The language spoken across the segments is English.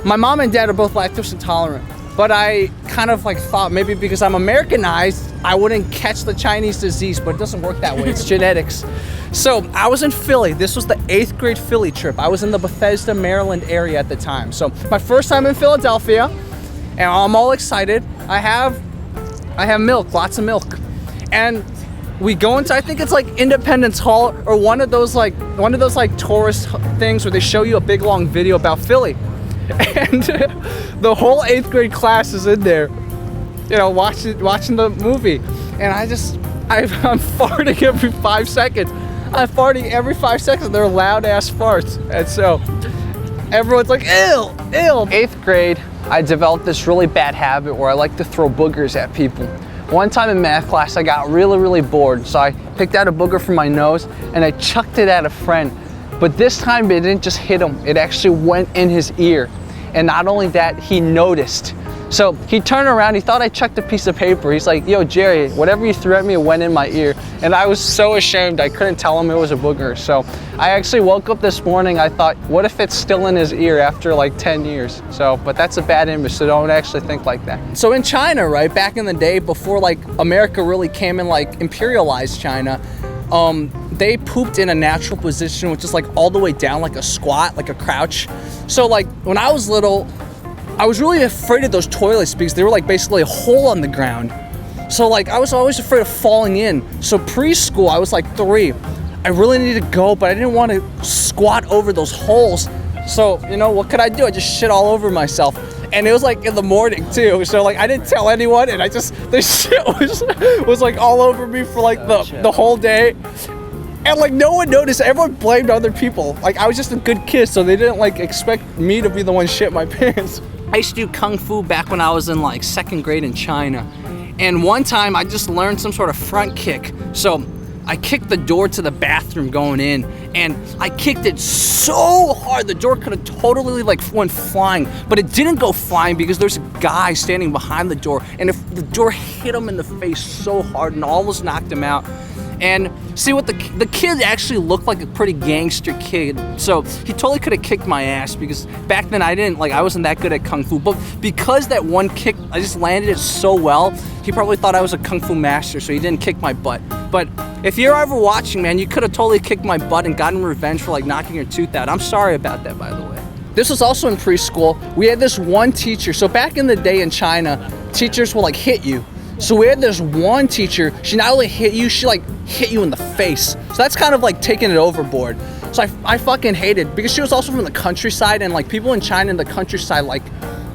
My mom and dad are both lactose intolerant, but I kind of like thought maybe because I'm Americanized, I wouldn't catch the Chinese disease, but it doesn't work that way. It's genetics. So I was in Philly. This was the 8th grade Philly trip. I was in the Bethesda, Maryland area at the time. So my first time in Philadelphia, and I'm all excited. I have milk, lots of milk. And we go into, I think it's like Independence Hall or one of those like tourist things where they show you a big long video about Philly. And the whole 8th grade class is in there, you know, watching the movie. And I'm farting every 5 seconds. I'm farting every 5 seconds. They're loud ass farts. And so everyone's like, ew, ew. 8th grade, I developed this really bad habit where I like to throw boogers at people. One time in math class, I got really bored. So I picked out a booger from my nose and I chucked it at a friend. But this time it didn't just hit him, it actually went in his ear. And not only that, he noticed. So he turned around, he thought I chucked a piece of paper. He's like, yo, Jerry, whatever you threw at me, it went in my ear. And I was so ashamed, I couldn't tell him it was a booger. So I actually woke up this morning, I thought, what if it's still in his ear after like 10 years? So, but that's a bad image, so don't actually think like that. So in China, right, back in the day, before like America really came and like imperialized China, they pooped in a natural position, which is like all the way down, like a squat, like a crouch. So like when I was little, I was really afraid of those toilets because they were like basically a hole on the ground. So like I was always afraid of falling in. So preschool, I was like 3. I really needed to go, but I didn't want to squat over those holes. So, you know, what could I do? I just shit all over myself. And it was like in the morning too. So like I didn't tell anyone, and the shit was like all over me for like the whole day. And like no one noticed. Everyone blamed other people. Like I was just a good kid, so they didn't like expect me to be the one shit my pants. I used to do Kung Fu back when I was in like 2nd grade in China. And one time I just learned some sort of front kick. So I kicked the door to the bathroom going in, and I kicked it so hard the door could have totally like went flying, but it didn't go flying because there's a guy standing behind the door, and if the door hit him in the face so hard and almost knocked him out. And see what the kid actually looked like a pretty gangster kid, so he totally could have kicked my ass because back then I wasn't that good at Kung Fu, but because that one kick, I just landed it so well, he probably thought I was a Kung Fu master, so he didn't kick my butt. But if you're ever watching, man, you could have totally kicked my butt and gotten revenge for like knocking your tooth out. I'm sorry about that, by the way. This was also in preschool. We had this one teacher, so back in the day in China, teachers will like hit you. So we had this one teacher, she not only hit you, she like hit you in the face. So that's kind of like taking it overboard. So I fucking hated, because she was also from the countryside, and like people in China in the countryside, like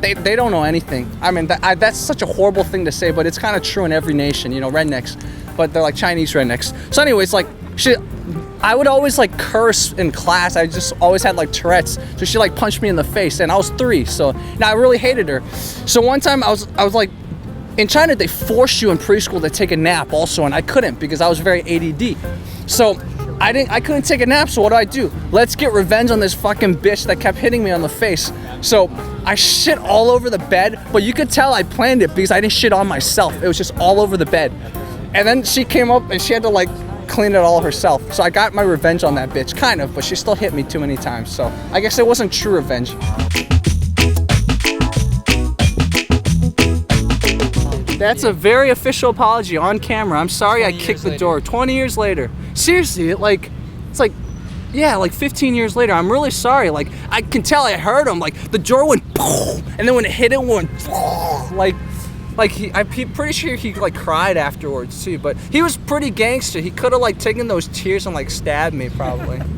they don't know anything. I mean, that's such a horrible thing to say, but it's kind of true in every nation, you know, rednecks, but they're like Chinese rednecks. So anyways, like I would always like curse in class. I just always had like Tourette's. So she like punched me in the face, and I was 3. So now I really hated her. So one time I was like, in China, they forced you in preschool to take a nap also, and I couldn't because I was very ADD. So I couldn't take a nap, so what do? Let's get revenge on this fucking bitch that kept hitting me on the face. So I shit all over the bed, but you could tell I planned it because I didn't shit on myself. It was just all over the bed. And then she came up and she had to like clean it all herself. So I got my revenge on that bitch, kind of, but she still hit me too many times. So I guess it wasn't true revenge. That's a very official apology on camera. I'm sorry I kicked the door 20 years later. Seriously, it's like, yeah, like 15 years later. I'm really sorry. Like, I can tell I heard him. Like, the door went, and then when it hit it went, I'm pretty sure he like cried afterwards too. But he was pretty gangster. He could have like taken those tears and like stabbed me probably.